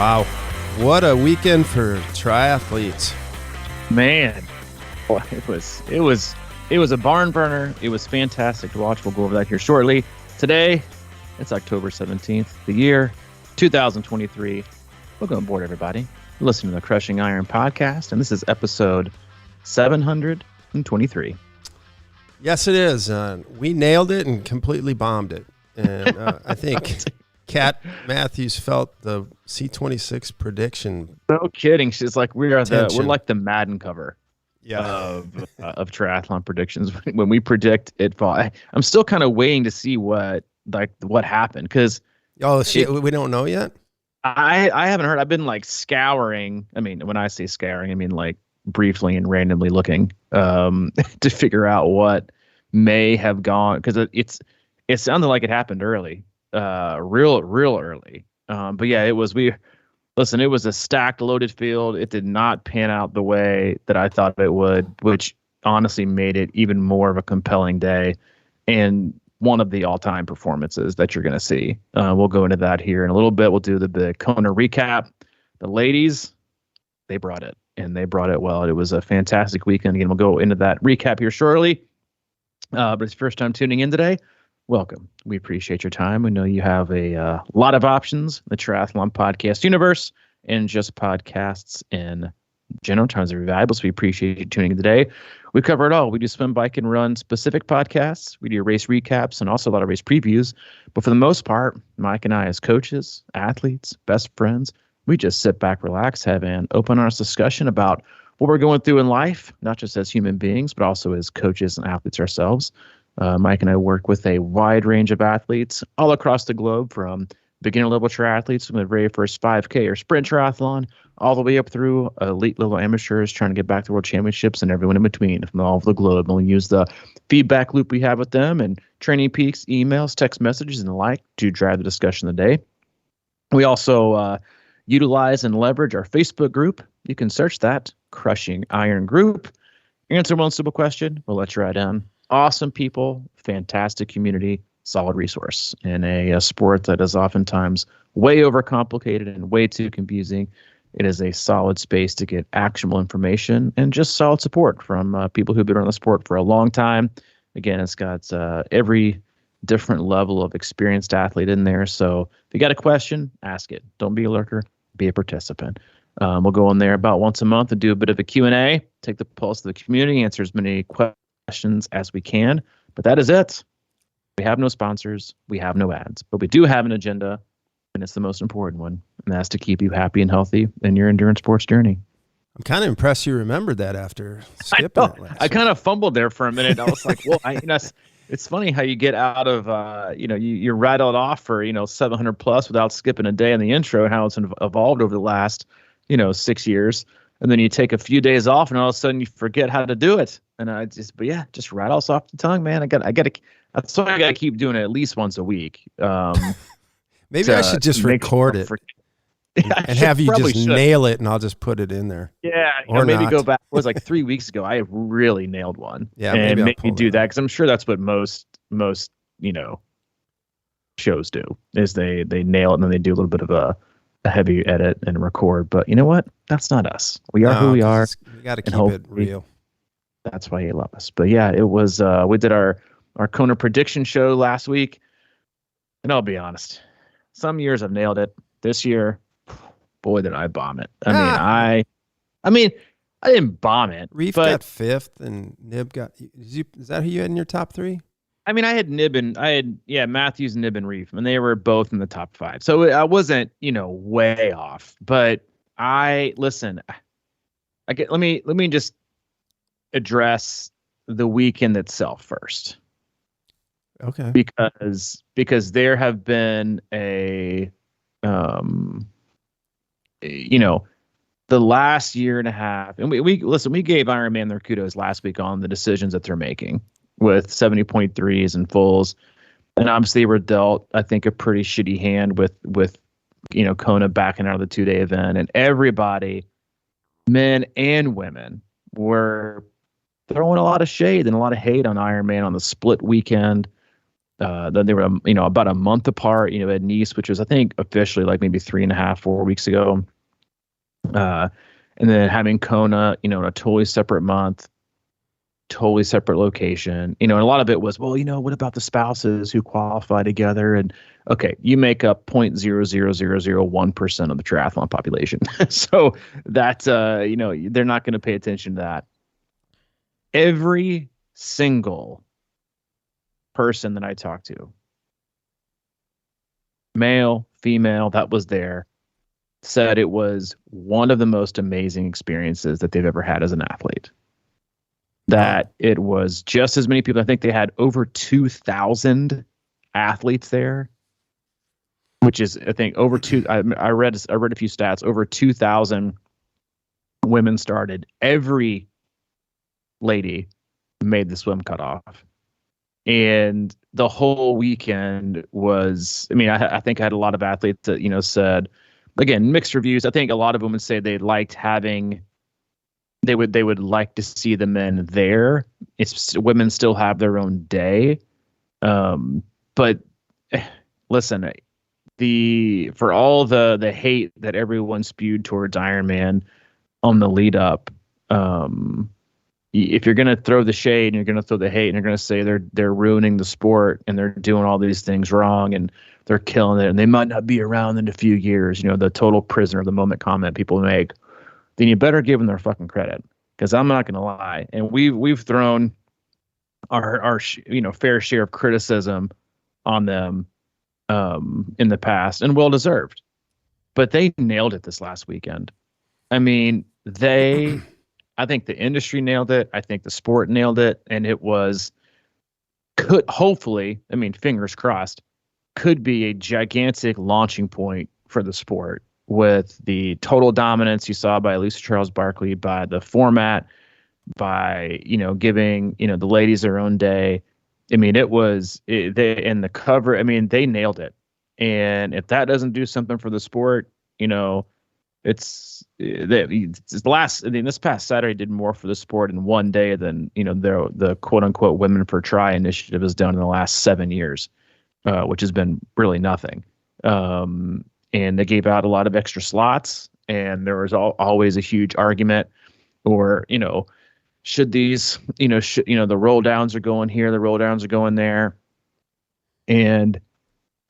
Wow. What a weekend for triathletes. Man, boy, it was a barn burner. It was fantastic to watch. We'll go over that here shortly. Today, it's October 17th, the year 2023. Welcome aboard, everybody. You're listening to the Crushing Iron podcast, and this is episode 723. Yes, it is. We nailed it and completely bombed it. And I think Kat Matthews felt the C26 prediction. No kidding. She's like, we're like the Madden cover of triathlon predictions. When we predict it fall, I'm still kind of waiting to see what happened because we don't know yet. I haven't heard. I've been like scouring. I mean, when I say scouring, I mean like briefly and randomly looking to figure out what may have gone, because it sounded like it happened early, real early. But yeah, it was a stacked, loaded field. It did not pan out the way that I thought it would, which honestly made it even more of a compelling day and one of the all-time performances that you're going to see. We'll go into that here in a little bit. We'll do the Kona recap. The ladies, they brought it, and they brought it well. It was a fantastic weekend. Again, we'll go into that recap here shortly. But it's your first time tuning in today, welcome. We appreciate your time. We know you have a lot of options in the triathlon podcast universe and just podcasts in general. Times are valuable, so we appreciate you tuning in today. We cover it all. We do swim, bike, and run specific podcasts. We do race recaps and also a lot of race previews. But for the most part, Mike and I, as coaches, athletes, best friends, we just sit back, relax, have an open, honest discussion about what we're going through in life, not just as human beings, but also as coaches and athletes ourselves. Mike and I work with a wide range of athletes all across the globe, from beginner level triathletes from the very first 5K or sprint triathlon, all the way up through elite level amateurs trying to get back to world championships, and everyone in between from all over the globe. And we use the feedback loop we have with them and training peaks, emails, text messages, and the like to drive the discussion of the day. We also utilize and leverage our Facebook group. You can search that, Crushing Iron Group. Answer one simple question, we'll let you right in. Awesome people, fantastic community, solid resource in a sport that is oftentimes way overcomplicated and way too confusing. It is a solid space to get actionable information and just solid support from people who've been around the sport for a long time. Again, it's got every different level of experienced athlete in there. So if you got a question, ask it. Don't be a lurker, be a participant. We'll go in there about once a month and do a bit of a Q&A, take the pulse of the community, answer as many questions as we can. But that is it. We have no sponsors. We have no ads. But we do have an agenda, and it's the most important one, and that's to keep you happy and healthy in your endurance sports journey. I'm kind of impressed you remembered that after skipping it last I kind of fumbled there for a minute. I was like, well, it's funny how you get out of, you're rattled off for, 700 plus without skipping a day in the intro, and how it's evolved over the last, 6 years. And then you take a few days off and all of a sudden you forget how to do it. And just rattles off the tongue, man. That's why I got to keep doing it at least once a week. Maybe I should just record it and have you just nail it, and I'll just put it in there. Yeah. Or maybe go back. It was like 3 weeks ago. I really nailed one. Yeah. And maybe do that, because I'm sure that's what most shows do, is they nail it and then they do a little bit of a heavy edit and record. But you know what? That's not us. We are who we are. We got to keep it real. That's why you love us. But yeah, it was, we did our Kona prediction show last week. And I'll be honest, some years I've nailed it. This year, boy, did I bomb it. I didn't bomb it. Reef got fifth and Knibb got, is that who you had in your top three? I mean, I had Matthews, Knibb, and Reef, and they were both in the top five. So I wasn't, way off. But let me just address the weekend itself first. Okay. Because there have been the last year and a half, and we gave Ironman their kudos last week on the decisions that they're making with 70.3s and fulls. And obviously they were dealt, I think, a pretty shitty hand with Kona backing out of the 2-day event, and everybody, men and women, were throwing a lot of shade and a lot of hate on Ironman on the split weekend. Then they were, about a month apart, at Nice, which was, I think, officially like maybe 3.5, 4 weeks ago. And then having Kona, in a totally separate month, totally separate location, and a lot of it was, well, what about the spouses who qualify together? And okay, you make up 0.00001% of the triathlon population. So that's, they're not going to pay attention to that. Every single person that I talked to, male, female, that was there, said it was one of the most amazing experiences that they've ever had as an athlete. That it was just as many people. I think they had over 2,000 athletes there, which is, I think, over two. I read a few stats. Over 2,000 women started. Every lady made the swim cutoff, and the whole weekend was. I mean, I think I had a lot of athletes that said, again, mixed reviews. I think a lot of women say they liked having. They would like to see the men there. Women still have their own day, but listen, for all the hate that everyone spewed towards Ironman on the lead up, if you're gonna throw the shade and you're gonna throw the hate and you're gonna say they're ruining the sport and they're doing all these things wrong and they're killing it and they might not be around in a few years, the total prisoner of the moment comment people make, then you better give them their fucking credit, because I'm not going to lie. And we've thrown our fair share of criticism on them in the past, and well deserved. But they nailed it this last weekend. I mean, I think the industry nailed it. I think the sport nailed it, and it could hopefully, I mean, fingers crossed, could be a gigantic launching point for the sport. With the total dominance you saw by Lisa Charles-Barclay, by the format, by giving the ladies their own day. I mean, and the cover. I mean, they nailed it. And if that doesn't do something for the sport, it's the last. I mean, this past Saturday did more for the sport in one day than the quote unquote Women for Tri initiative has done in the last 7 years, which has been really nothing. And they gave out a lot of extra slots, and there was always a huge argument, or should these the roll downs are going here, the roll downs are going there, and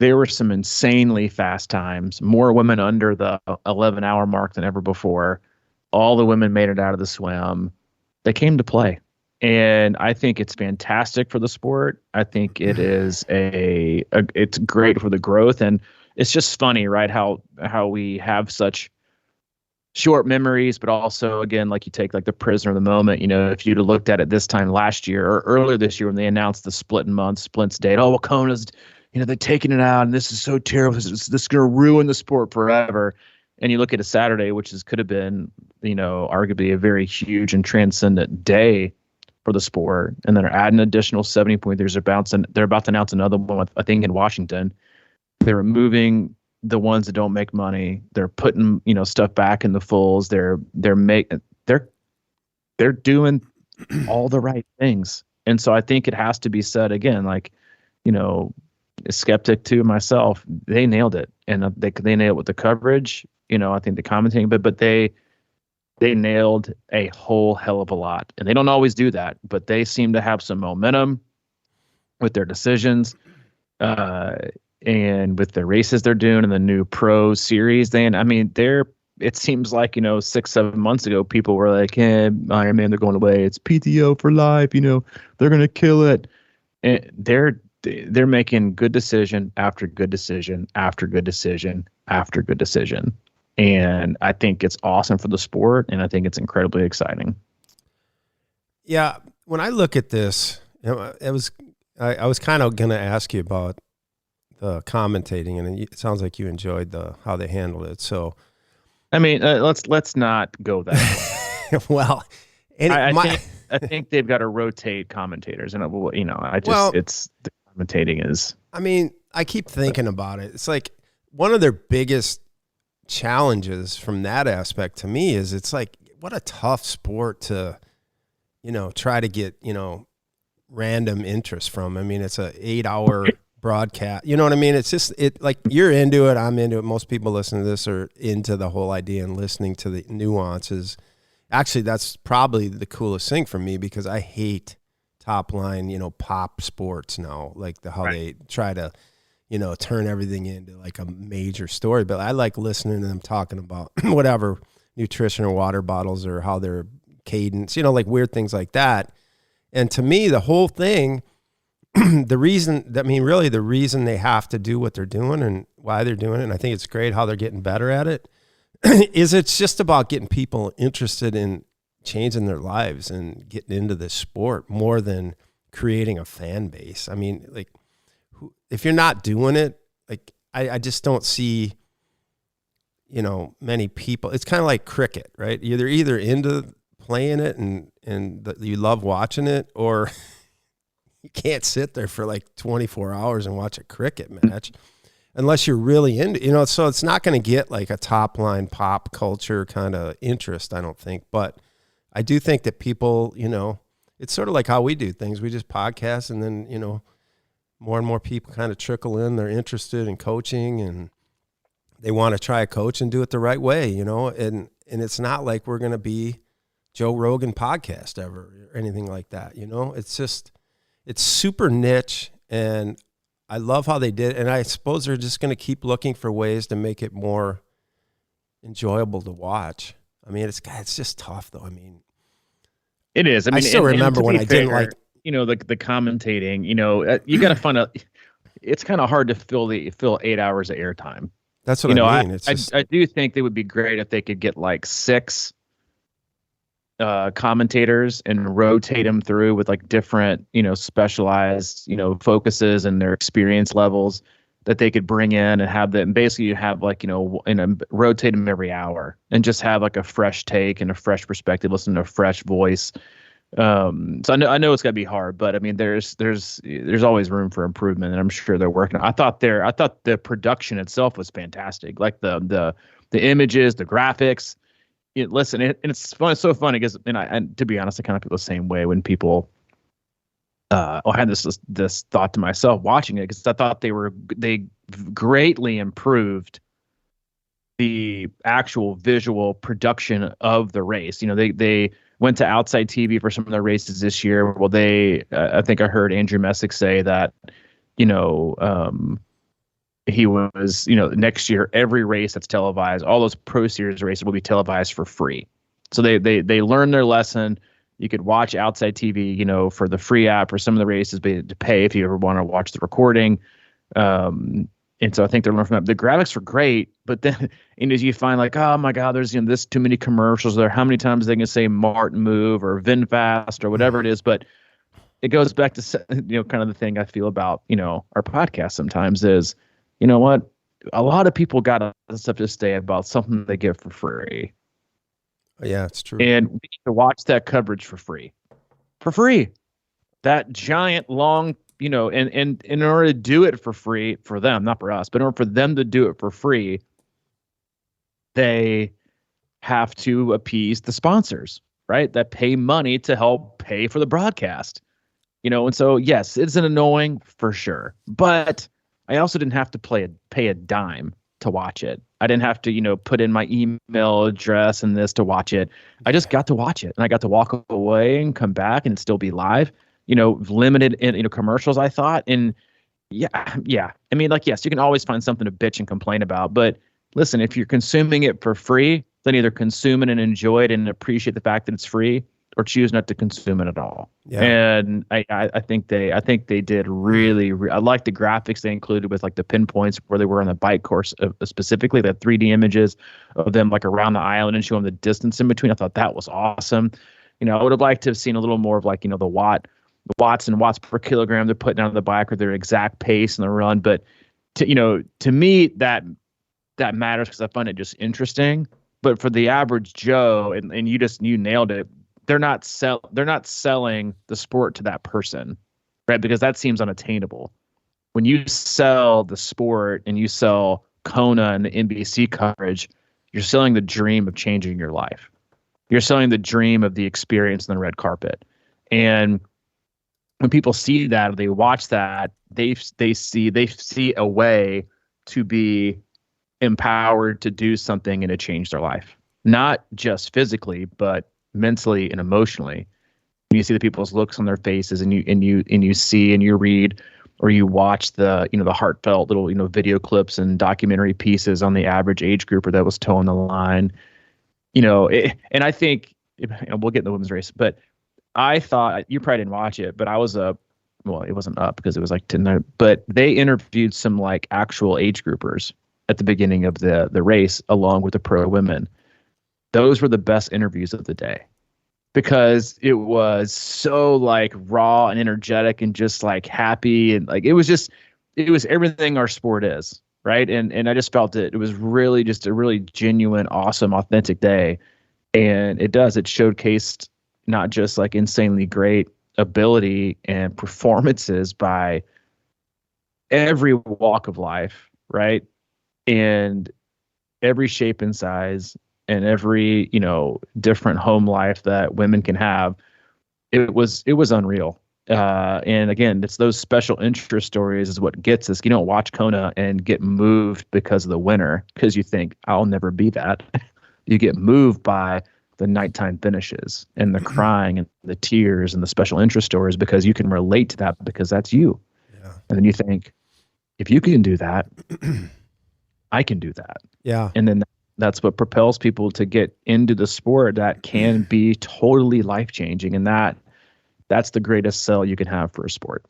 there were some insanely fast times. More women under the 11-hour mark than ever before. All the women made it out of the swim. They came to play, and I think it's fantastic for the sport. I think it is it's great for the growth. And it's just funny, right? How we have such short memories, but also, again, like you take like the prisoner of the moment. If you'd have looked at it this time last year or earlier this year when they announced the splits date, oh, well, Kona's, they're taking it out, and this is so terrible. This is going to ruin the sport forever. And you look at a Saturday, which could have been, arguably a very huge and transcendent day for the sport, and then they're adding an additional 70 pointers. They're about to announce another one, I think, in Washington. They're removing the ones that don't make money. They're putting, stuff back in the fulls. They're doing all the right things. And so I think it has to be said again, like, a skeptic to myself, they nailed it. And they nailed it with the coverage, I think the commentating, but they nailed a whole hell of a lot. And they don't always do that, but they seem to have some momentum with their decisions. And with the races they're doing and the new pro series, it seems like, 6-7 months ago, people were like, hey, Ironman, they're going away. It's PTO for life. They're going to kill it. And they're making good decision after good decision after good decision after good decision. And I think it's awesome for the sport. And I think it's incredibly exciting. Yeah. When I look at this, I was kind of going to ask you about the commentating, and it sounds like you enjoyed how they handled it. So, I mean, let's not go that way. Well, I think they've got to rotate commentators, and it's the commentating is. I mean, I keep thinking about it. It's like one of their biggest challenges from that aspect to me is it's like, what a tough sport to, try to get, random interest from. I mean, it's a 8-hour broadcast. You know what I mean? It's just like you're into it. I'm into it. Most people listening to this are into the whole idea and listening to the nuances. Actually, that's probably the coolest thing for me because I hate top line, pop sports now, like how they try to, turn everything into like a major story. But I like listening to them talking about whatever nutrition or water bottles or how their cadence, like weird things like that. And to me, the whole thing, the reason they have to do what they're doing and why they're doing it, and I think it's great how they're getting better at it, is it's just about getting people interested in changing their lives and getting into this sport more than creating a fan base. I mean, like, if you're not doing it, like, I just don't see, many people. It's kind of like cricket, right? You're either into playing it and you love watching it, or you can't sit there for like 24 hours and watch a cricket match unless you're really into, so it's not going to get like a top line pop culture kind of interest, I don't think. But I do think that people, it's sort of like how we do things. We just podcast, and then, more and more people kind of trickle in. They're interested in coaching and they want to try a coach and do it the right way, and it's not like we're going to be Joe Rogan podcast ever or anything like that. It's just, it's super niche, and I love how they did. And I suppose they're just going to keep looking for ways to make it more enjoyable to watch. I mean, it's just tough though. I mean, it is. I mean, I still remember when I didn't like, the commentating, you got to find out. It's kind of hard to fill 8 hours of airtime. That's what I mean. I do think it would be great if they could get like 6 commentators and rotate them through with like different, specialized, focuses and their experience levels that they could bring in and have them. Basically, you have like, rotate them every hour and just have like a fresh take and a fresh perspective, listen to a fresh voice. So I know it's gotta be hard, but I mean, there's always room for improvement, and I'm sure they're working. I thought the production itself was fantastic, like the images, the graphics. It's fun. It's so funny because, and to be honest, I kind of feel the same way when people. I had this thought to myself watching it, because I thought they greatly improved the actual visual production of the race. They went to outside TV for some of their races this year. Well, I think I heard Andrew Messick say that, he was, next year, every race that's televised, all those Pro Series races will be televised for free. So they learned their lesson. You could watch outside TV, for the free app for some of the races, but you had to pay if you ever want to watch the recording. And so I think they're learning from that. The graphics were great, but then as you find like, oh my God, there's this too many commercials there. How many times they can say Martin Move or VinFast or whatever it is, but it goes back to kind of the thing I feel about our podcast sometimes is, what, a lot of people got stuff to say about something they get for free. Yeah, it's true. And we need to watch that coverage for free. That giant long, and in order to do it for free for them, not for us, but in order for them to do it for free, they have to appease the sponsors, right? That pay money to help pay for the broadcast, and so, yes, it's an annoying for sure, but I also didn't have to pay a dime to watch it. I didn't have to, put in my email address and this to watch it. I just got to watch it, and I got to walk away and come back and still be live, limited in, commercials, I thought. And yeah. I mean, like, yes, you can always find something to bitch and complain about, but listen, if you're consuming it for free, then either consume it and enjoy it and appreciate the fact that it's free, or choose not to consume it at all. Yeah. And I think they did really, I like the graphics they included with like the pinpoints where they were on the bike course, specifically the 3D images of them like around the island and showing the distance in between. I thought that was awesome. I would have liked to have seen a little more of like, the watts and watts per kilogram they're putting on the bike, or their exact pace in the run. But to me, that matters because I find it just interesting. But for the average Joe, and you nailed it, they're not selling the sport to that person, right? Because that seems unattainable. When you sell the sport and you sell Kona and the NBC coverage, you're selling the dream of changing your life. You're selling the dream of the experience on the red carpet. And when people see that or they watch that, they see a way to be empowered to do something and to change their life, not just physically, but mentally and emotionally. And you see the people's looks on their faces, and you see and you read or you watch the the heartfelt little video clips and documentary pieces on the average age grouper that was towing the line. And I think we'll get in the women's race, but I thought you probably didn't watch it, but I was up. Well, it wasn't up because it was like 10, but they interviewed some like actual age groupers at the beginning of the race along with the pro women. Those were the best interviews of the day because it was so like raw and energetic and just like happy. And like, it was everything our sport is. Right. And I just felt that it was really just a really genuine, awesome, authentic day. And it showcased not just like insanely great ability and performances by every walk of life. Right. And every shape and size and every, different home life that women can have. It was unreal. And again, it's those special interest stories is what gets us. You don't watch Kona and get moved because of the winner, because you think I'll never be that. You get moved by the nighttime finishes and the crying and the tears and the special interest stories because you can relate to that because that's you. Yeah. And then you think, if you can do that, I can do that. Yeah. And then that's what propels people to get into the sport that can be totally life-changing. And that's the greatest sell you can have for a sport.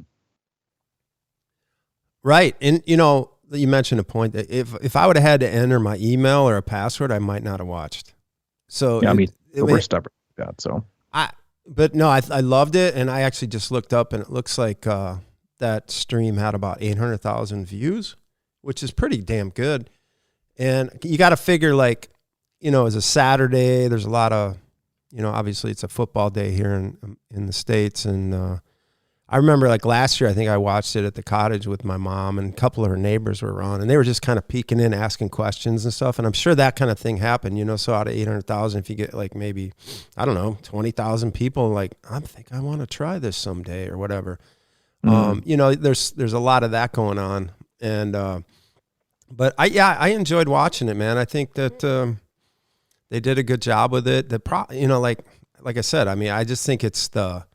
Right. And, you mentioned a point that if I would have had to enter my email or a password, I might not have watched. So yeah, we're stubborn like that. So but no, I loved it. And I actually just looked up and it looks like that stream had about 800,000 views, which is pretty damn good. And you got to figure like, it's a Saturday, there's a lot of, obviously it's a football day here in the States. And I remember like last year, I think I watched it at the cottage with my mom and a couple of her neighbors were around and they were just kind of peeking in, asking questions and stuff. And I'm sure that kind of thing happened, so out of 800,000, if you get like maybe, I don't know, 20,000 people, like, I think I want to try this someday or whatever. Mm-hmm. There's a lot of that going on. And, but I enjoyed watching it, man. I think that, they did a good job with it. Like I said, I just think it's the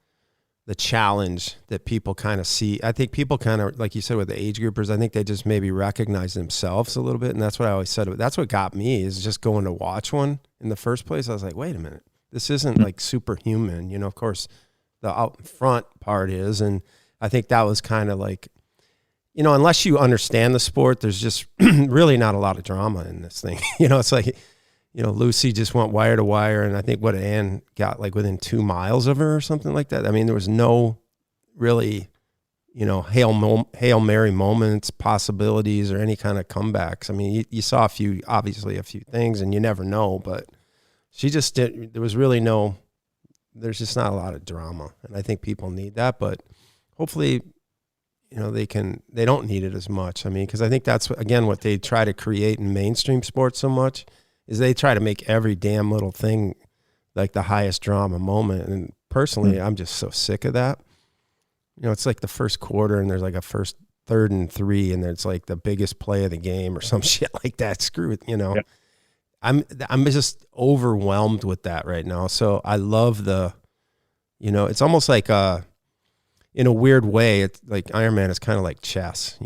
challenge that people kind of see. I think people kind of, like you said, with the age groupers, I think they just maybe recognize themselves a little bit. And that's what I always said. That's what got me is just going to watch one in the first place. I was like, wait a minute, this isn't like superhuman. Of course the out front part is. And I think that was kind of like, unless you understand the sport, there's just really not a lot of drama in this thing. It's like, Lucy just went wire to wire, and I think Ann got like within 2 miles of her or something like that. There was no really, Hail Mary moments, possibilities, or any kind of comebacks. You saw obviously a few things, and you never know, but she just did. There was really there's just not a lot of drama, and I think people need that, but hopefully, they don't need it as much. Because I think that's, again, what they try to create in mainstream sports so much is they try to make every damn little thing like the highest drama moment. And personally, I'm just so sick of that. It's like the first quarter and there's like a first 3rd and 3 and it's like the biggest play of the game or some shit like that. Screw it, Yeah. I'm just overwhelmed with that right now. So I love it's almost like in a weird way, it's like Ironman is kind of like chess,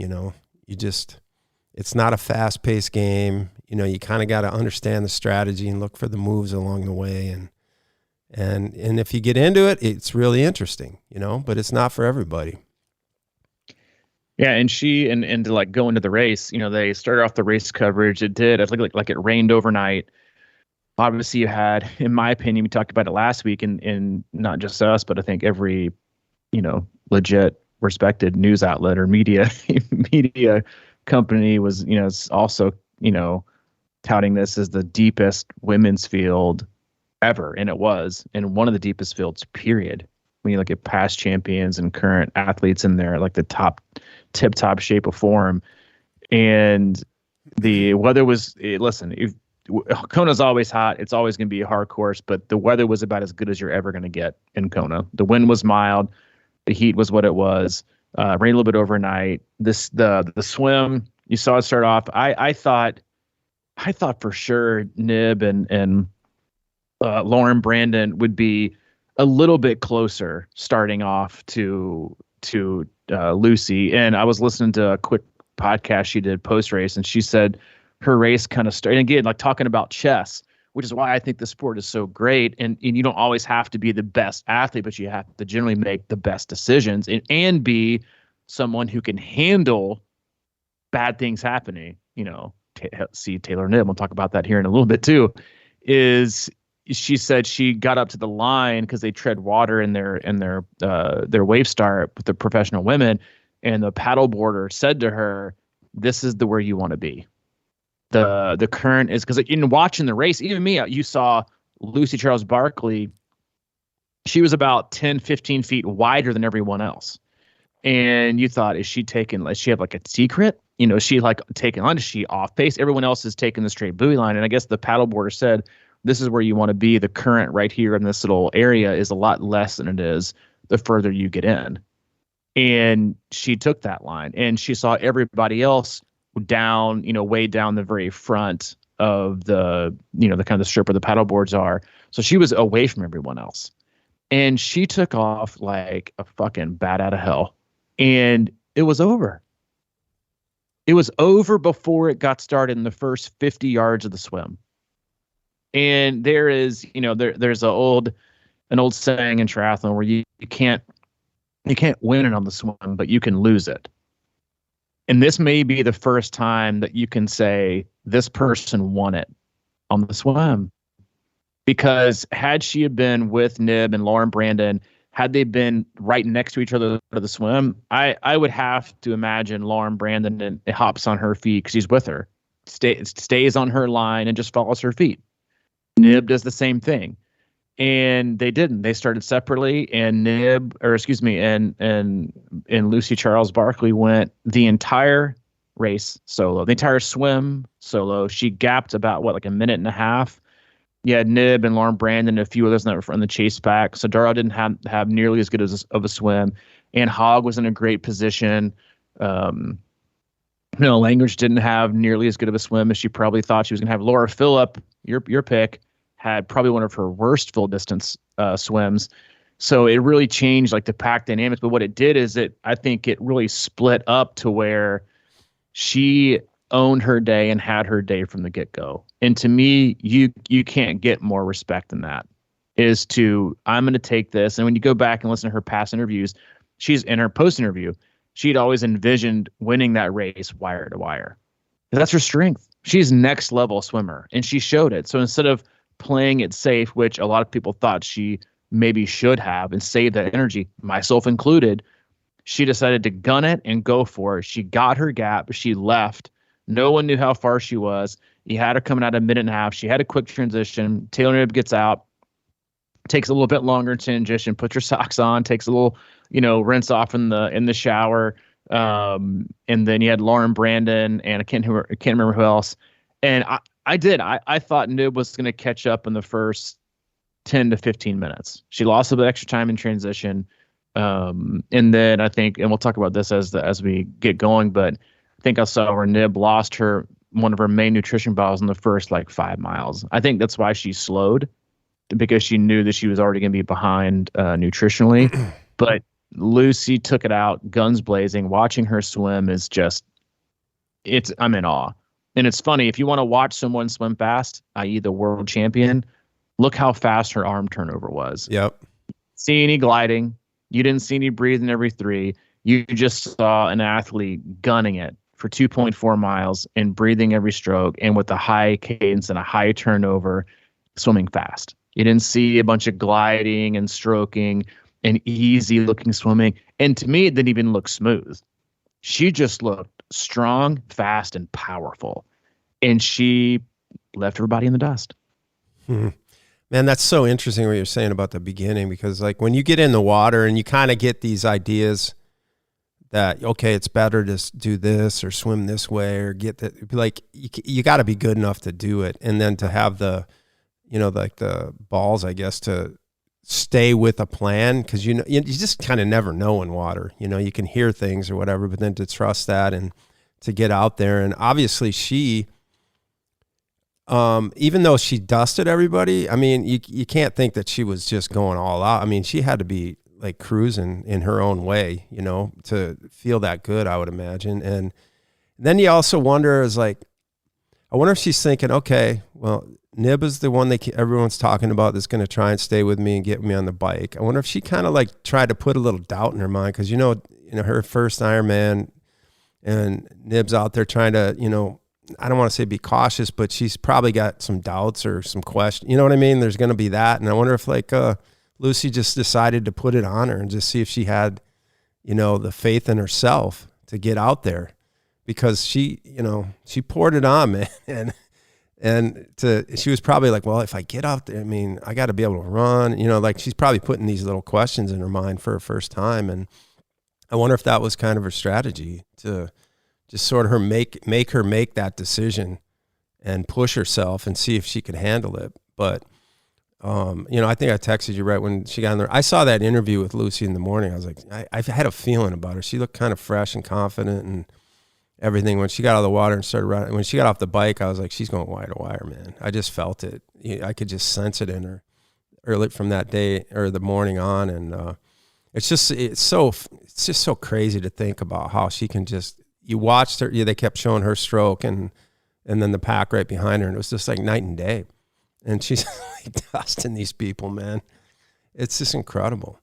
it's not a fast-paced game. You kind of got to understand the strategy and look for the moves along the way. And if you get into it, it's really interesting, but it's not for everybody. Yeah. And and to like go into the race, they started off the race coverage. It did. It looked like it rained overnight. Obviously you had, in my opinion, we talked about it last week and not just us, but I think every, legit respected news outlet or media company was, also, touting this as the deepest women's field ever. And it was, and one of the deepest fields, period. When you look at past champions and current athletes in there, like the tip-top shape of form. And the weather was, Kona's always hot. It's always going to be a hard course, but the weather was about as good as you're ever going to get in Kona. The wind was mild. The heat was what it was. Rained a little bit overnight. The swim, you saw it start off. I thought for sure Nib and Lauren Brandon would be a little bit closer starting off to Lucy. And I was listening to a quick podcast she did post race, and she said her race kind of started, and again, like talking about chess, which is why I think the sport is so great. And you don't always have to be the best athlete, but you have to generally make the best decisions and be someone who can handle bad things happening. See Taylor Knibb, we'll talk about that here in a little bit too, is she said she got up to the line because they tread water in their wave start with the professional women, and the paddleboarder said to her, "This is where you want to be." The current is, because in watching the race, even me, you saw Lucy Charles-Barclay. She was about 10, 15 feet wider than everyone else. And you thought, does she have like a secret? Is she like taking on? Is she off pace? Everyone else is taking the straight buoy line. And I guess the paddleboarder said, this is where you want to be. The current right here in this little area is a lot less than it is the further you get in. And she took that line, and she saw everybody else down, way down the very front of the kind of the strip where the paddle boards are. So she was away from everyone else, and she took off like a fucking bat out of hell, and it was over. It was over before it got started in the first 50 yards of the swim. And there is, there's an old saying in triathlon where you can't win it on the swim, but you can lose it. And this may be the first time that you can say this person won it on the swim. Because had she had been with Nib and Lauren Brandon, had they been right next to each other for the swim, I would have to imagine Lauren Brandon and it hops on her feet because he's with her, stays on her line and just follows her feet. Nib does the same thing. And they didn't. They started separately, and and Lucy Charles-Barclay went the entire race solo, the entire swim solo. She gapped about like a minute and a half. You had Nib and Lauren Brandon and a few others that were in the chase back. So Dara didn't have nearly as good of a swim, and Haug was in a great position. Langridge didn't have nearly as good of a swim as she probably thought she was going to have. Laura Phillip, your pick, had probably one of her worst full distance swims. So it really changed like the pack dynamics. But what it did is I think it really split up to where she owned her day and had her day from the get-go. And to me, you can't get more respect than that. I'm going to take this. And when you go back and listen to her past interviews, she's in her post interview, she'd always envisioned winning that race wire to wire. That's her strength. She's next level swimmer, and she showed it. So instead of playing it safe, which a lot of people thought she maybe should have and save that energy, myself included, she decided to gun it and go for it. She got her gap. She left. No one knew how far she was. You had her coming out a minute and a half. She had a quick transition. Taylor Knibb gets out, takes a little bit longer to transition, puts her socks on, takes a little, rinse off in the shower. And then you had Lauren Brandon and I can't remember who else. And I thought Nib was going to catch up in the first 10 to 15 minutes. She lost a bit extra time in transition. And then I think, and we'll talk about this as we get going, but I think I saw where Nib lost one of her main nutrition bottles in the first 5 miles. I think that's why she slowed, because she knew that she was already going to be behind nutritionally. But Lucy took it out, guns blazing. Watching her swim is I'm in awe. And it's funny, if you want to watch someone swim fast, i.e. the world champion, look how fast her arm turnover was. Yep. See any gliding. You didn't see any breathing every 3. You just saw an athlete gunning it for 2.4 miles and breathing every stroke, and with a high cadence and a high turnover, swimming fast. You didn't see a bunch of gliding and stroking and easy looking swimming. And to me, it didn't even look smooth. She just looked strong, fast, and powerful. And she left everybody in the dust. Man, that's so interesting what you're saying about the beginning, because when you get in the water and you kind of get these ideas that, okay, it's better to do this or swim this way or get that, you got to be good enough to do it. And then to have the, the balls, I guess, to stay with a plan, because you just kind of never know in water. You can hear things or whatever, but then to trust that and to get out there. And obviously she, even though she dusted everybody, I mean, you can't think that she was just going all out. I mean, she had to be like cruising in her own way, to feel that good, I would imagine. And then you also wonder, I wonder if she's thinking, okay, well, Knibb is the one that everyone's talking about that's going to try and stay with me and get me on the bike. I wonder if she kind of like tried to put a little doubt in her mind, because her first Ironman, and Knibb's out there trying to, I don't want to say be cautious, but she's probably got some doubts or some questions. You know what I mean? There's going to be that. And I wonder if Lucy just decided to put it on her and just see if she had, the faith in herself to get out there, because she poured it on, man. And she was probably like, well, if I get out there, I mean, I got to be able to run, she's probably putting these little questions in her mind for her first time. And I wonder if that was kind of her strategy, to just sort of make her make that decision and push herself and see if she could handle it. But, I think I texted you right when she got in there. I saw that interview with Lucy in the morning. I was like, I had a feeling about her. She looked kind of fresh and confident and everything. When she got out of the water and started running, when she got off the bike, I was like, she's going wire to wire, man. I just felt it. I could just sense it in her early from that day or the morning on. And it's just so crazy to think about how she can just, you watched her, they kept showing her stroke and then the pack right behind her. And it was just like night and day. And she's like dusting these people, man. It's just incredible.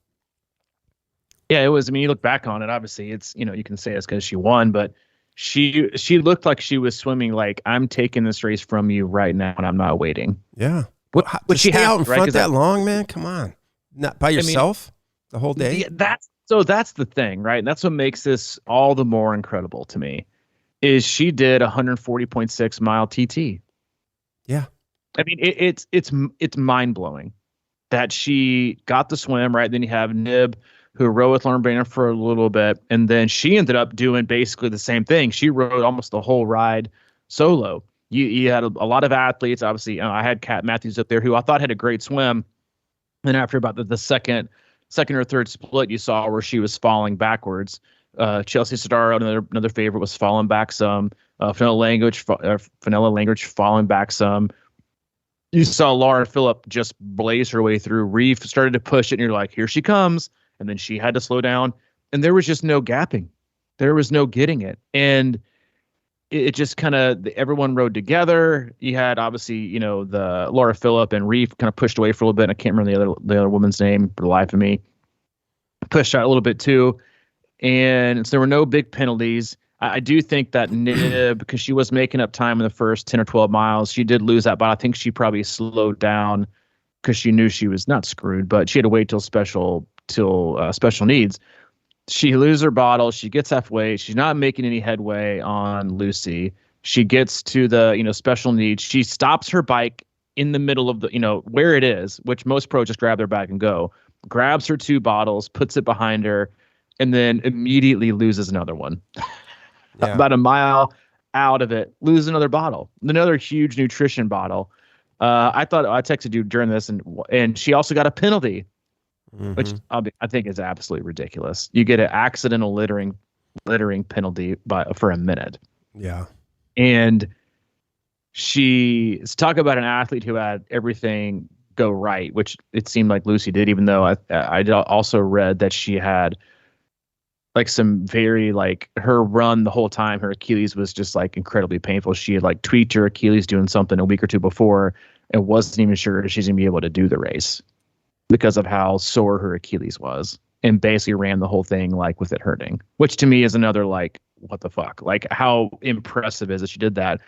Yeah, it was. I mean, you look back on it, obviously it's, you can say it's because she won, but she looked like she was swimming like, I'm taking this race from you right now and I'm not waiting. Yeah. But she stay had out in front right? that long, man. Come on. Not by yourself the whole day. Yeah, that's the thing, right? And that's what makes this all the more incredible to me, is she did 140.6 mile TT. Yeah. I mean, it's mind blowing that she got the swim, right? Then you have Knibb, who rode with Lauren Brainerd for a little bit, and then she ended up doing basically the same thing. She rode almost the whole ride solo. You had a lot of athletes. Obviously, I had Kat Matthews up there, who I thought had a great swim. And after about the second or third split, you saw where she was falling backwards. Chelsea Sodaro, another favorite, was falling back some. Fenella Language falling back some. You saw Laura Phillip just blaze her way through. Reef started to push it, and you're like, here she comes. And then she had to slow down. And there was just no gapping. There was no getting it. And it just kind of, everyone rode together. You had, obviously, the Laura Phillip and Reef kind of pushed away for a little bit. I can't remember the other woman's name for the life of me. Pushed out a little bit too. And so there were no big penalties. I do think that Knibb, because she was making up time in the first 10 or 12 miles, she did lose that, but I think she probably slowed down because she knew she was not screwed, but she had to wait till special needs. She loses her bottle. She gets halfway. She's not making any headway on Lucy. She gets to the, special needs. She stops her bike in the middle of the, where it is, which most pros just grab their bike and go, grabs her 2 bottles, puts it behind her, and then immediately loses another one. Yeah. About a mile out of it, lose another bottle, another huge nutrition bottle. I thought, I texted you during this, and she also got a penalty, which I think is absolutely ridiculous. You get an accidental littering penalty for a minute. Yeah. And talk about an athlete who had everything go right, which it seemed like Lucy did, even though I also read that she had like some very, her run the whole time, her Achilles was just like incredibly painful. She had tweaked her Achilles doing something a week or two before and wasn't even sure she's gonna be able to do the race because of how sore her Achilles was, and basically ran the whole thing with it hurting, which to me is another what the fuck? How impressive is it she did that?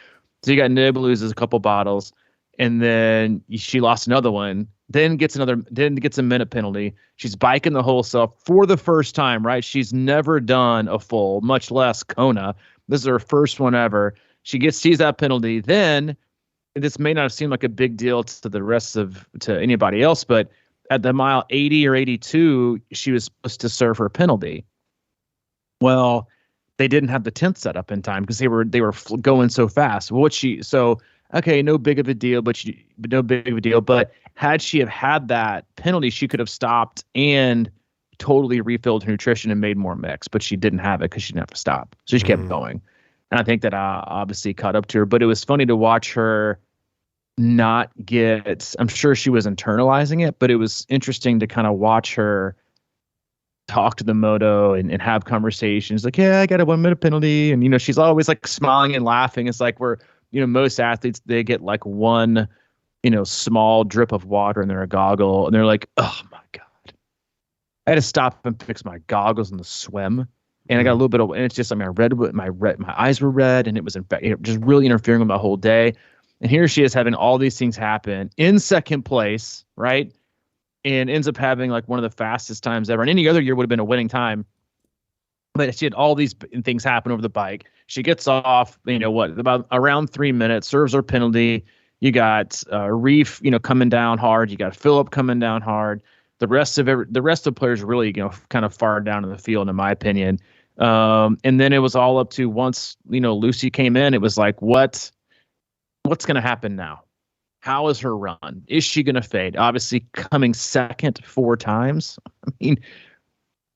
So you got Knibb loses a couple bottles, and then she lost another one, then gets a minute penalty. She's biking the whole self for the first time, right? She's never done a full, much less Kona. This is her first one ever. She sees that penalty. Then this may not have seemed like a big deal to anybody else, but at the mile 80 or 82, she was supposed to serve her penalty. Well, they didn't have the 10th set up in time because they were going so fast. So okay, no big of a deal, but no big of a deal. But had she have had that penalty, she could have stopped and totally refilled her nutrition and made more mix, but she didn't have it because she didn't have to stop. So she kept going. And I think that obviously caught up to her, but it was funny to watch her not get, I'm sure she was internalizing it, but it was interesting to kind of watch her talk to the moto and have conversations like, yeah, I got a 1 minute penalty. And, you know, she's always like smiling and laughing. It's like we're, you know, most athletes, they get like one, you know, small drip of water in their goggle and they're like, oh my God. I had to stop and fix my goggles in the swim. And I got a little bit of, and it's just, I mean, my eyes were red and it was just really interfering with my whole day. And here she is having all these things happen in second place, right? And ends up having like one of the fastest times ever. And any other year would have been a winning time. But she had all these things happen over the bike. She gets off, you know what, about around 3 minutes, serves her penalty. You got Reef, you know, coming down hard. You got Phillip coming down hard. The rest of the players really, you know, kind of far down in the field, in my opinion. And then it was all up to once, you know, Lucy came in, it was like, what's going to happen now? How is her run? Is she going to fade? Obviously coming second 4 times. I mean,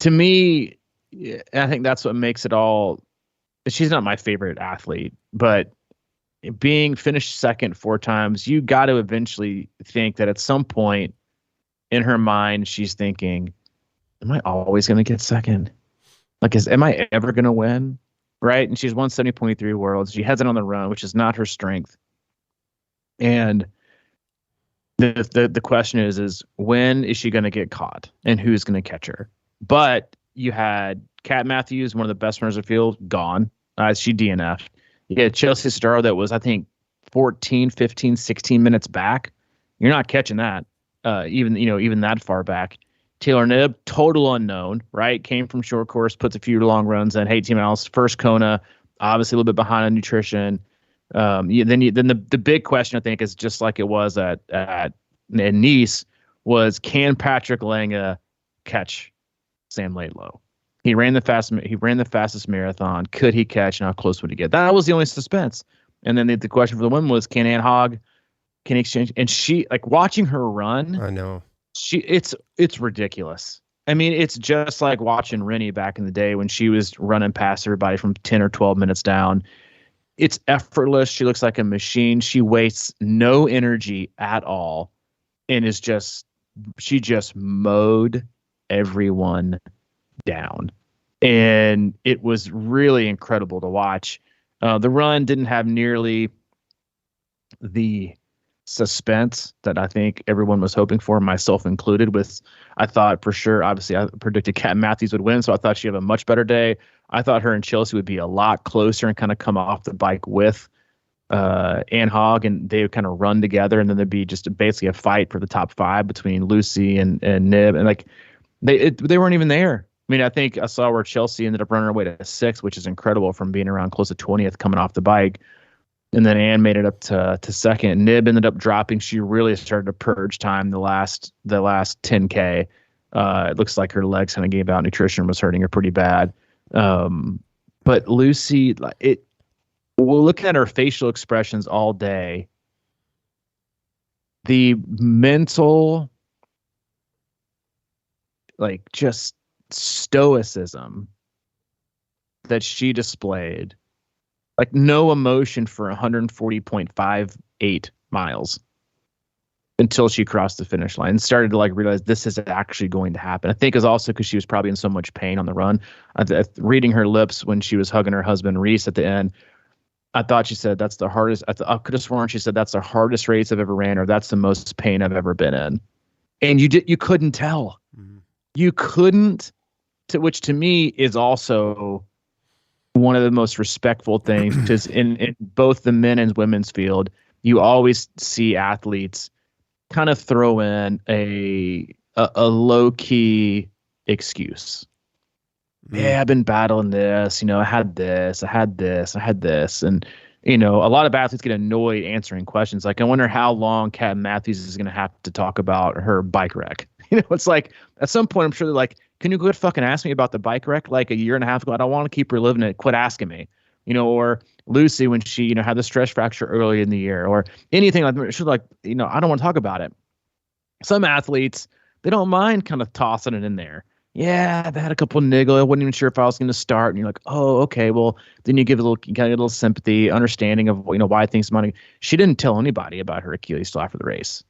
to me, I think that's what makes it all. She's not my favorite athlete, but being finished second 4 times, you got to eventually think that at some point in her mind, she's thinking, am I always going to get second? Like, am I ever going to win? Right. And she's won 70.3 worlds. She has it on the run, which is not her strength. And the question is when is she going to get caught and who's going to catch her? But you had Kat Matthews, one of the best runners of the field, gone. She DNF'd. You had Chelsea Sodaro that was, I think, 14, 15, 16 minutes back. You're not catching that. Even that far back. Taylor Knibb, total unknown, right? Came from short course, puts a few long runs in. 18 miles, first Kona, obviously a little bit behind on nutrition. Then the big question, I think, is just like it was at Nice, was can Patrick Lange catch Sam Laidlow? He ran the fastest marathon. Could he catch, and how close would he get? That was the only suspense. And then the question for the women was, can Ann Haug can exchange? And she, like, watching her run, I know it's ridiculous. I mean, it's just like watching Rennie back in the day when she was running past everybody from 10 or 12 minutes down. It's effortless. She looks like a machine. She wastes no energy at all, and she just mowed everyone down. And it was really incredible to watch. The run didn't have nearly the suspense that I think everyone was hoping for, myself included. I thought for sure, obviously I predicted Kat Matthews would win, so I thought she'd have a much better day. I thought her and Chelsea would be a lot closer and kind of come off the bike with Ann Haug, and they would kind of run together, and then there'd be just basically a fight for the top 5 between Lucy and Knibb, and like they weren't even there. I mean, I think I saw where Chelsea ended up running her way to 6th, which is incredible from being around close to 20th coming off the bike. And then Ann made it up to 2nd. Knibb ended up dropping. She really started to purge time the last 10K. It looks like her legs kind of gave out. Nutrition was hurting her pretty bad. But Lucy, we're looking at her facial expressions all day. The mental, like, just stoicism that she displayed, like no emotion for 140.58 miles until she crossed the finish line and started to like realize this is actually going to happen. I think is also because she was probably in so much pain on the run. Reading her lips when she was hugging her husband Reese at the end, I thought she said that's the hardest. I could have sworn she said that's the hardest race I've ever ran, or that's the most pain I've ever been in. And you couldn't tell. Mm-hmm. You couldn't, which to me is also one of the most respectful things, because in both the men and women's field, you always see athletes kind of throw in a low key excuse. Yeah, I've been battling this. You know, I had this. And, you know, a lot of athletes get annoyed answering questions. Like, I wonder how long Kat Matthews is going to have to talk about her bike wreck. You know, it's like at some point, I'm sure they're like, can you quit fucking ask me about the bike wreck like a year and a half ago? I don't want to keep reliving it. Quit asking me. or Lucy when she, had the stress fracture early in the year, or anything like that. She's like, I don't want to talk about it. Some athletes, they don't mind kind of tossing it in there. Yeah, I've had a couple of niggle. I wasn't even sure if I was going to start. And you're like, oh, okay. Well, then you give you kind of get a little sympathy, understanding of, why things money. She didn't tell anybody about her Achilles till after the race.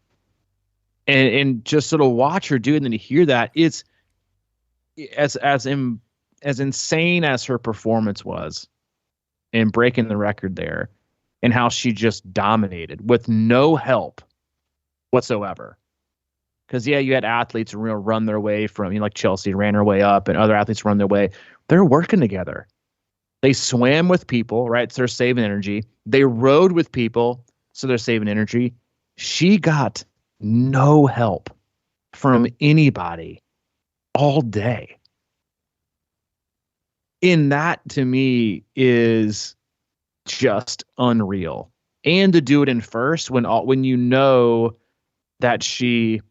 And just sort of watch her do it, and then to hear that, it's as insane as her performance was in breaking the record there, and how she just dominated with no help whatsoever. Because, you had athletes run their way from, like Chelsea ran her way up, and other athletes run their way. They're working together. They swam with people, right? So they're saving energy. They rode with people, so they're saving energy. She got no help from anybody all day. And that, to me, is just unreal. And to do it in first when you know that she...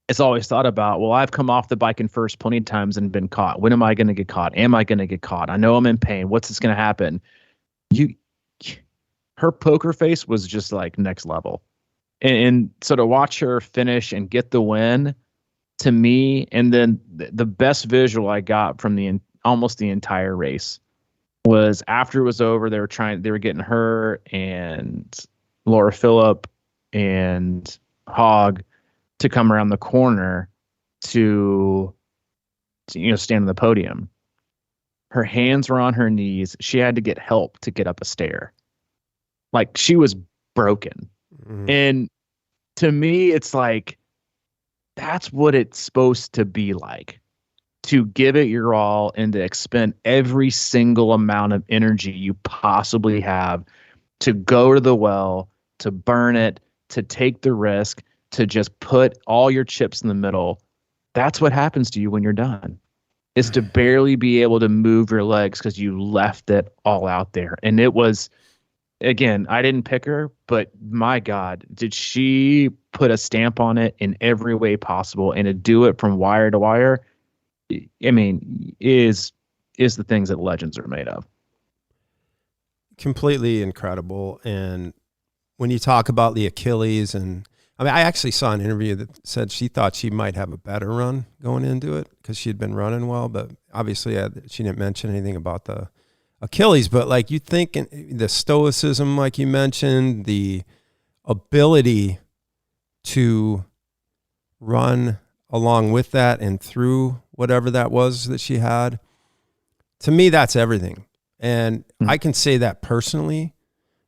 It's always thought about, well, I've come off the bike in first plenty of times and been caught. When am I going to get caught? Am I going to get caught? I know I'm in pain. What's this going to happen? Her poker face was just like next level. And so to watch her finish and get the win, to me, and then the best visual I got from almost the entire race was after it was over, they were getting her and Laura Phillip and Haug to come around the corner to stand on the podium. Her hands were on her knees. She had to get help to get up a stair. Like, she was broken. Mm-hmm. And to me, it's like, that's what it's supposed to be like, to give it your all and to expend every single amount of energy you possibly have to go to the well, to burn it, to take the risk, to just put all your chips in the middle. That's what happens to you when you're done, is to barely be able to move your legs because you left it all out there. And it was, again, I didn't pick her, but my God, did she put a stamp on it in every way possible. And to do it from wire to wire, I mean, is the things that legends are made of. Completely incredible. And when you talk about the Achilles, and I actually saw an interview that said she thought she might have a better run going into it because she had been running well, but obviously she didn't mention anything about the Achilles. But like, you think the stoicism, like you mentioned, the ability to run along with that and through whatever that was that she had, to me, that's everything. And I can say that personally.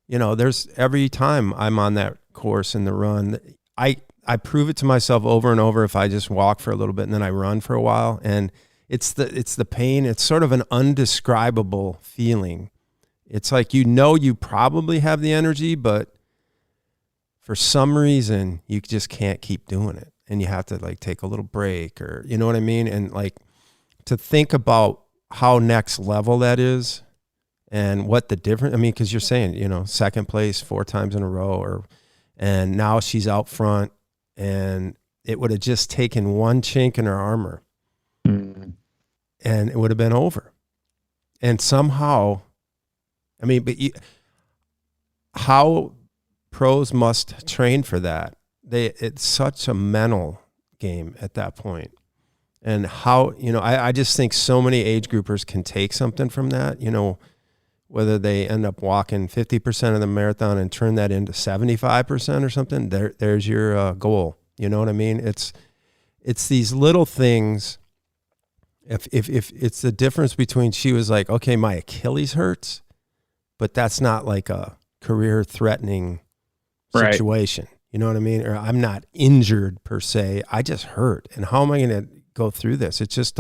There's every time I'm on that course in the run, I prove it to myself over and over if I just walk for a little bit and then I run for a while. And it's the pain. It's sort of an undescribable feeling. It's like, you probably have the energy, but for some reason you just can't keep doing it. And you have to like take a little break, or, you know what I mean? And like, to think about how next level that is and what the difference, because you're saying, second place 4 times in a row, and now she's out front, and it would have just taken one chink in her armor and it would have been over. And somehow, how pros must train for that. It's such a mental game at that point. And how, I just think so many age groupers can take something from that, whether they end up walking 50% of the marathon and turn that into 75% or something. There's your goal. You know what I mean? It's these little things. If it's the difference between, she was like, okay, my Achilles hurts, but that's not like a career threatening situation. Right. You know what I mean? Or I'm not injured per se. I just hurt. And how am I going to go through this? It's just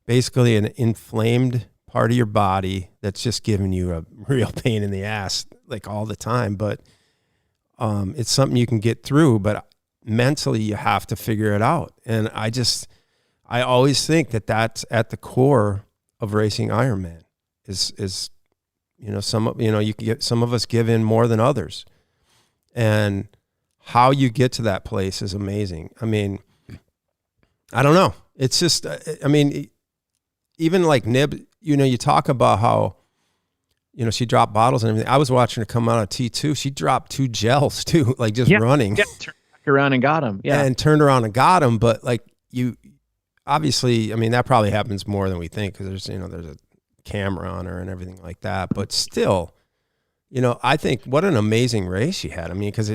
basically an inflamed part of your body that's just giving you a real pain in the ass like all the time. But it's something you can get through, but mentally you have to figure it out. And I always think that that's at the core of racing Ironman is you can get, some of us give in more than others, and how you get to that place is amazing. I don't know. It's just, even like Knibb, you talk about how she dropped bottles and everything. I was watching her come out of T2. She dropped 2 gels too, like just running. Yeah, turned back around and got him. Yeah. And turned around and got him. But like obviously, I mean, that probably happens more than we think because there's a camera on her and everything like that. But still, I think what an amazing race she had. I mean, because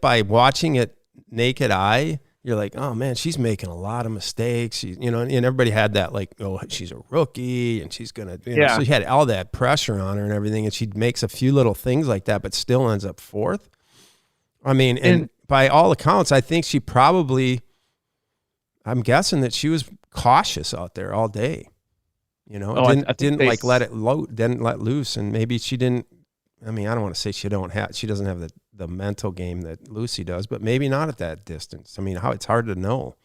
by watching it naked eye, you're like, oh man, she's making a lot of mistakes. She, and everybody had that like, oh, she's a rookie and she's gonna, so she had all that pressure on her and everything, and she makes a few little things like that, but still ends up 4th. I mean, and by all accounts, I think she probably, I'm guessing that she was cautious out there all day. Didn't let loose, and maybe she didn't. I mean, I don't want to say she doesn't have the mental game that Lucy does, but maybe not at that distance. I mean, it's hard to know.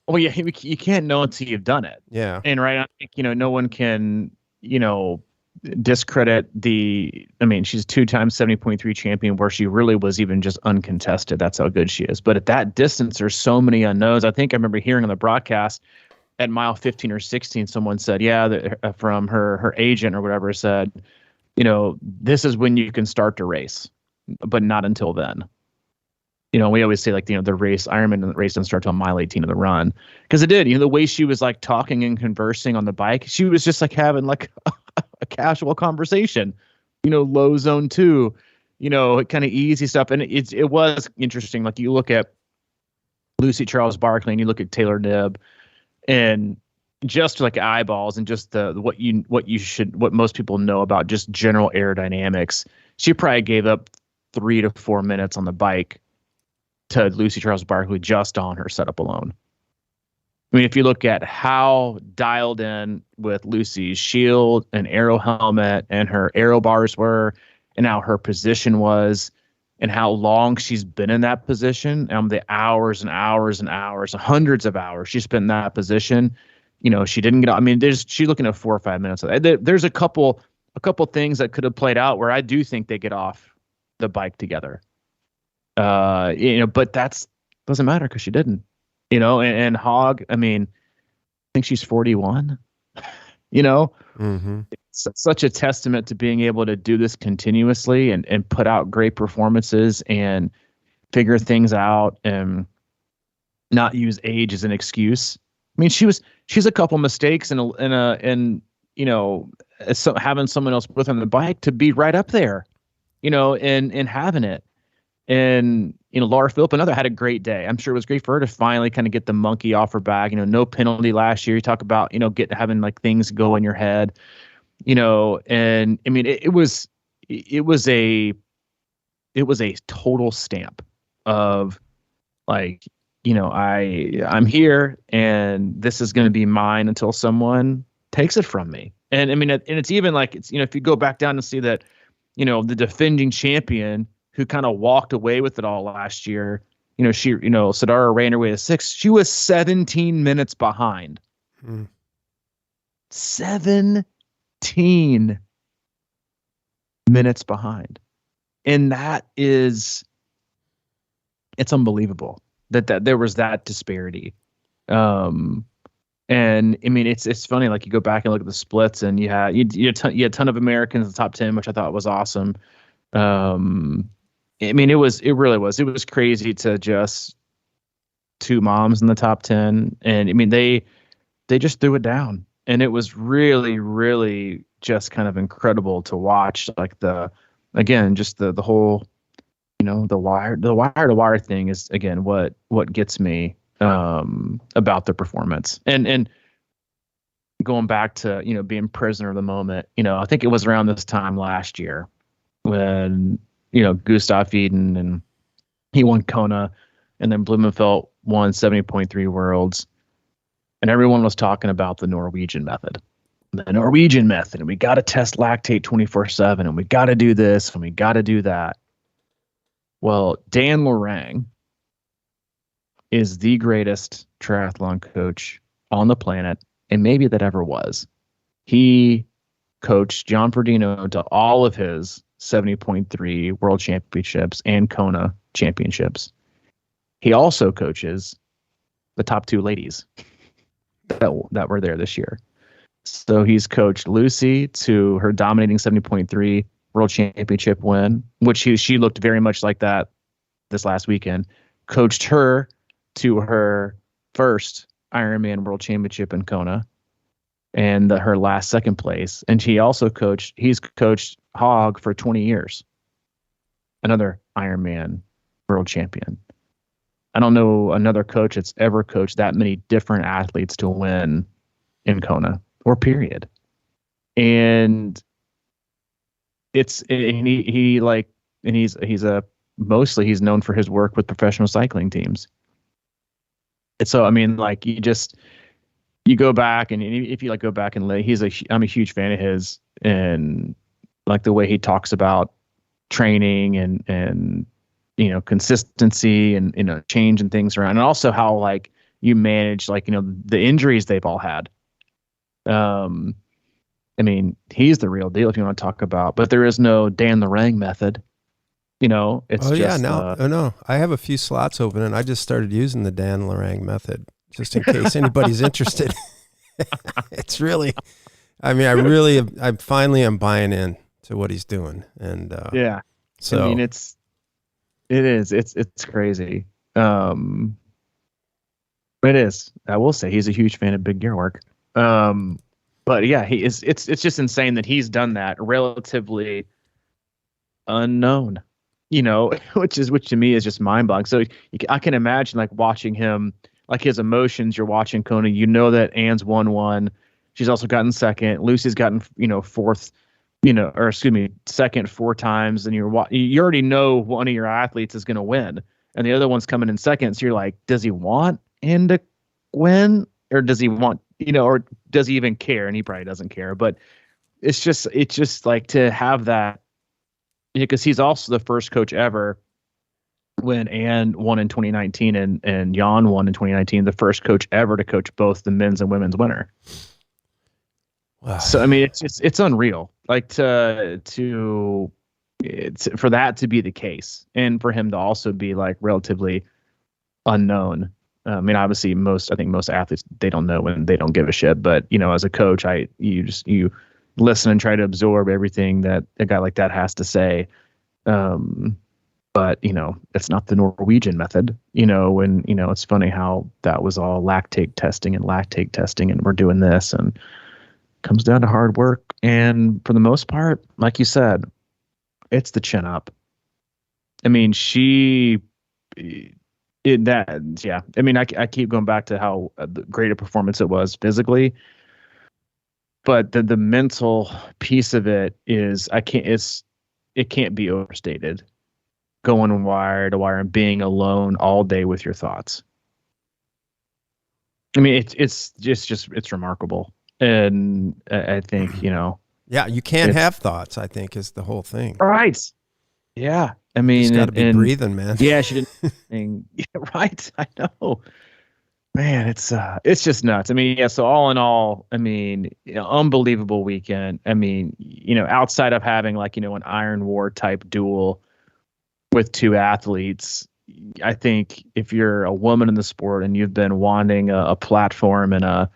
Well, yeah, you can't know until you've done it. Yeah. And I think, no one can, discredit she's 2-time 70.3 champion where she really was even just uncontested. That's how good she is. But at that distance, there's so many unknowns. I think I remember hearing on the broadcast at mile 15 or 16, someone said, from her agent or whatever said, this is when you can start to race, but not until then. We always say like, the Ironman race doesn't start till mile 18 of the run. Because it did, the way she was like talking and conversing on the bike, she was just like having like a casual conversation, low zone 2, kind of easy stuff. And it was interesting. Like you look at Lucy Charles-Barclay and you look at Taylor Knibb, and just like eyeballs and just what most people know about just general aerodynamics, she probably gave up 3 to 4 minutes on the bike to Lucy Charles-Barclay just on her setup alone. I mean, if you look at how dialed in with Lucy's shield and aero helmet and her aero bars were, and how her position was, and how long she's been in that position, the hours and hours and hours, hundreds of hours she spent in that position. She didn't get. I mean, she's looking at 4 or 5 minutes. There's a couple things that could have played out where I do think they get off the bike together. But doesn't matter because she didn't. And Haug, I mean, I think she's 41. Mm-hmm. It's such a testament to being able to do this continuously and put out great performances and figure things out and not use age as an excuse. I mean, she's a couple mistakes and having someone else with her on the bike to be right up there, and having it. And, Laura Philipp, another, had a great day. I'm sure it was great for her to finally kind of get the monkey off her back. No penalty last year. You talk about, having like things go in your head, and I mean, it was a total stamp of like, I'm here and this is going to be mine until someone takes it from me. And I mean, and it's even like, it's, if you go back down and see that, the defending champion who kind of walked away with it all last year, Sadara ran her way to 6th. She was 17 minutes behind. 17 minutes behind. And it's unbelievable that there was that disparity. And I mean, it's funny, like you go back and look at the splits and you had a ton of Americans in the top 10, which I thought was awesome. I mean, it really was crazy to just 2 moms in the top 10. And I mean, they just threw it down, and it was really, really just kind of incredible to watch. Like the whole, the wire to wire thing is again, what gets me, about the performance and going back to, being prisoner of the moment. I think it was around this time last year when, Gustav Eden, and he won Kona, and then Blumenfeld won 70.3 Worlds, and everyone was talking about the Norwegian method. And we got to test lactate 24/7, and we got to do this, and we got to do that. Well, Dan Lorang is the greatest triathlon coach on the planet, and maybe that ever was. He coached John Ferdino to all of his 70.3 World Championships and Kona Championships. He also coaches the top 2 ladies that were there this year. So he's coached Lucy to her dominating 70.3 world championship win, which she looked very much like that this last weekend. Coached her to her first Ironman world championship in Kona and her last second place. And he's coached Haug for 20 years, another Ironman world champion. I don't know another coach that's ever coached that many different athletes to win in Kona or period. And he's known for his work with professional cycling teams. And so, I mean, like you go back and if you go back and I'm a huge fan of his, and like the way he talks about training and consistency and changing things around, and also how like you manage the injuries they've all had. I mean, he's the real deal if you want to talk about, but there is no Dan Lorang method. It's no. I have a few slots open and I just started using the Dan Lorang method just in case anybody's interested. It's really, I finally am buying in to what he's doing. And, so I mean, it's crazy. It is. I will say he's a huge fan of big gear work. But yeah, he is. It's just insane that he's done that relatively unknown, which to me is just mind boggling. So I can imagine like watching him, like his emotions. You're watching Kona, that Anne's won one. She's also gotten second. Lucy's gotten, fourth, second 4 times. And you already know one of your athletes is going to win and the other one's coming in second. So you're like, does he want Anne to win or does he want, or does he even care? And he probably doesn't care, but it's just like to have that, because he's also the first coach ever when Anne won in 2019 and Jan won in 2019, the first coach ever to coach both the men's and women's winner. Wow. So, I mean, it's unreal, like for that to be the case and for him to also be like relatively unknown. I mean, obviously I think most athletes, they don't know and they don't give a shit, but as a coach, you listen and try to absorb everything that a guy like that has to say. But it's not the Norwegian method, when, it's funny how that was all lactate testing and we're doing this, and it comes down to hard work. And for the most part, like you said, it's the chin up. I mean, I mean, I keep going back to how great a performance it was physically, but the mental piece of it is, it can't be overstated. Going wire to wire and being alone all day with your thoughts. I mean, it's remarkable. And I think, yeah, you can't have thoughts, I think, is the whole thing. Right. Yeah. I mean, you got to be breathing, man. Yeah, she didn't. Yeah, right. I know. Man, it's just nuts. I mean, yeah. So all in all, I mean, unbelievable weekend. I mean, outside of having like, an Iron War type duel with 2 athletes, I think if you're a woman in the sport and you've been wanting a platform and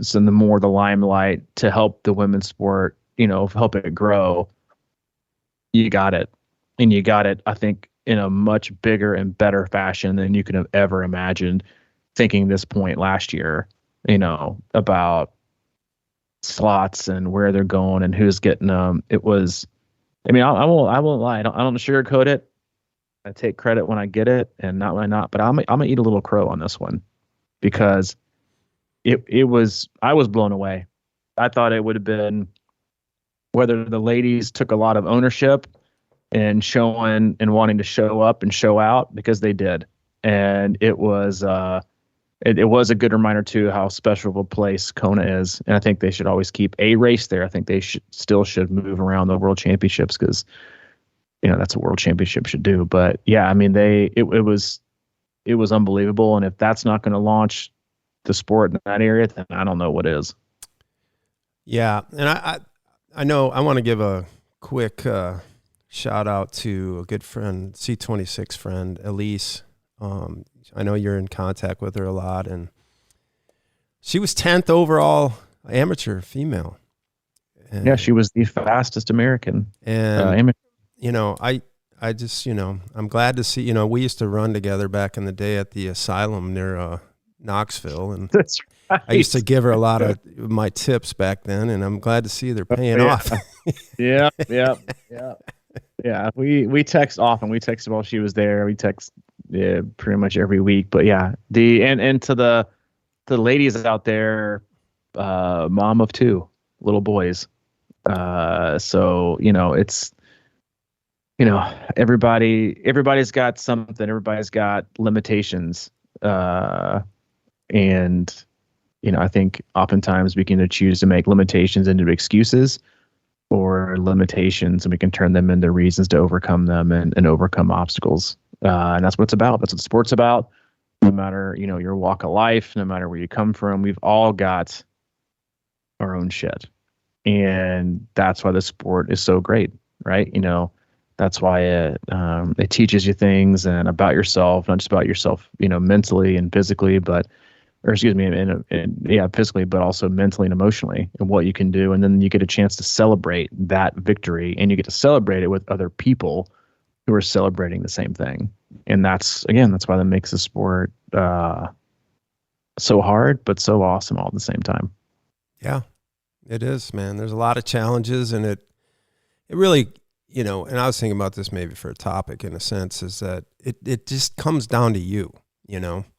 some the limelight to help the women's sport, help it grow, you got it. And you got it, I think, in a much bigger and better fashion than you could have ever imagined thinking this point last year, about slots and where they're going and who's getting them. It was, I mean, I won't lie. I don't sugarcoat it. I take credit when I get it and not when I not, but I'm going to eat a little crow on this one because I was blown away. I thought it would have been, whether the ladies took a lot of ownership and showing and wanting to show up and show out, because they did. And it was a good reminder too how special of a place Kona is. And I think they should always keep a race there. I think they should move around the world championships because, that's what world championship should do. But yeah, I mean, it was unbelievable. And if that's not going to launch the sport in that area, then I don't know what is. Yeah. And I know I want to give a quick shout out to a good friend, C26 friend, Elise. I know you're in contact with her a lot, and she was 10th overall amateur female. And, Yeah, she was the fastest American. And I just, I'm glad to see, we used to run together back in the day at the asylum near Knoxville, and That's right. I used to give her a lot of my tips back then, and I'm glad to see they're paying off. Yeah. We text often. We texted while she was there. We text pretty much every week. But yeah, and to the ladies out there, mom of 2 little boys. So it's everybody's got something. Everybody's got limitations. And I think oftentimes we can choose to make limitations into excuses, or limitations, and we can turn them into reasons to overcome them and overcome obstacles. And that's what it's about. That's what sport's about. No matter, your walk of life, no matter where you come from, we've all got our own shit. And that's why the sport is so great, right? That's why it teaches you things and about yourself, not just about yourself, mentally and physically, physically, but also mentally and emotionally, and what you can do. And then you get a chance to celebrate that victory, and you get to celebrate it with other people who are celebrating the same thing. And that's why that makes the sport so hard, but so awesome all at the same time. Yeah, it is, man. There's a lot of challenges, and it really, and I was thinking about this maybe for a topic in a sense, is that it just comes down to you,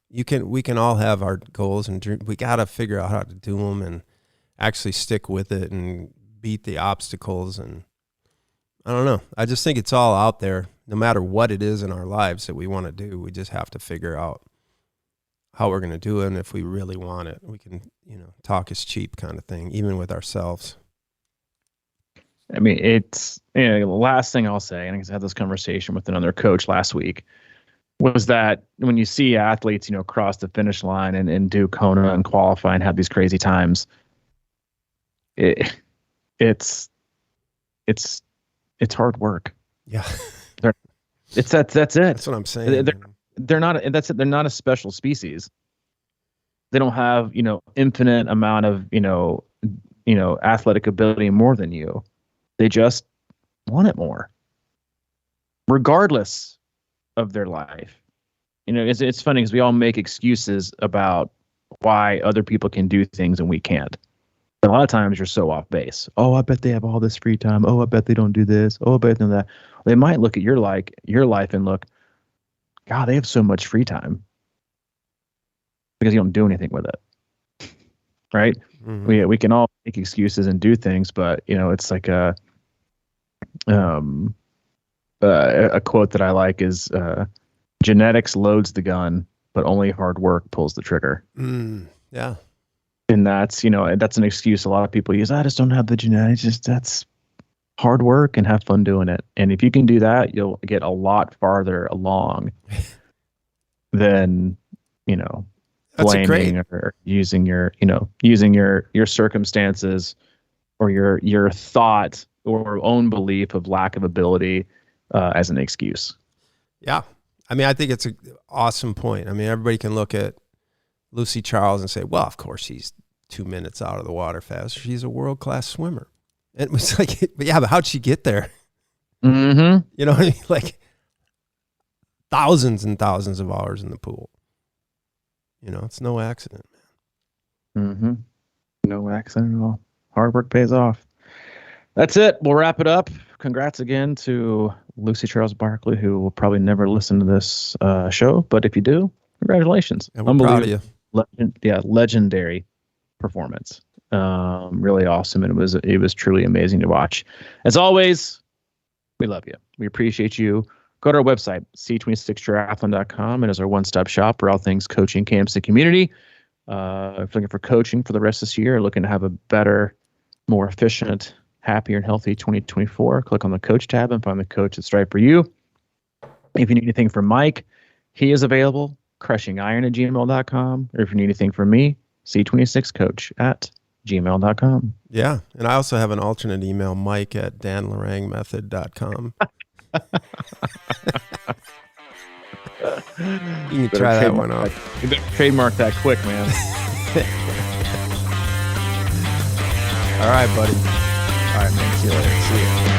we can all have our goals and dreams. We got to figure out how to do them and actually stick with it and beat the obstacles. And I don't know. I just think it's all out there. No matter what it is in our lives that we want to do, we just have to figure out how we're going to do it. And if we really want it, we can, talk is cheap kind of thing, even with ourselves. I mean, it's, the last thing I'll say, and I had this conversation with another coach last week, was that when you see athletes, cross the finish line and do Kona and qualify and have these crazy times, it's hard work. Yeah. That's it. That's what I'm saying. They're not, that's it. They're not a special species. They don't have, infinite amount of, athletic ability more than you. They just want it more, regardless of their life. It's funny because we all make excuses about why other people can do things and we can't. A lot of times you're so off base. Oh, I bet they have all this free time. Oh, I bet they don't do this. Oh, I bet they do that. They might look at your life and look, God, they have so much free time because you don't do anything with it. Right? Mm-hmm. We can all make excuses and do things, but it's like a quote that I like is genetics loads the gun, but only hard work pulls the trigger. Yeah. And that's, that's an excuse a lot of people use. I just don't have the genetics. That's hard work and have fun doing it. And if you can do that, you'll get a lot farther along than, blaming or using your circumstances or your thought or own belief of lack of ability as an excuse. Yeah. I mean, I think it's an awesome point. I mean, everybody can look at Lucy Charles and say, well, of course she's 2 minutes out of the water faster. She's a world-class swimmer. And it was like, but how'd she get there? Mm-hmm. Like thousands and thousands of hours in the pool. It's no accident, man. Mm-hmm. No accident at all. Hard work pays off. That's it. We'll wrap it up. Congrats again to Lucy Charles-Barclay, who will probably never listen to this show, but if you do, congratulations. Yeah, we're proud of you. Legendary performance. Really awesome, and it was truly amazing to watch. As always, we love you. We appreciate you. Go to our website, c26triathlon.com. It is our one-stop shop for all things coaching, camps, and community. If you're looking for coaching for the rest of this year, looking to have a better, more efficient, happier, and healthy 2024, click on the coach tab and find the coach that's right for you. If you need anything from Mike, he is available, crushingiron@gmail.com. Or if you need anything from me, c26coach@gmail.com. Yeah. And I also have an alternate email, mike@danlorangmethod.com. You can try that one out. You better trademark that quick, man. All right, buddy. All right, man. See you later. See ya.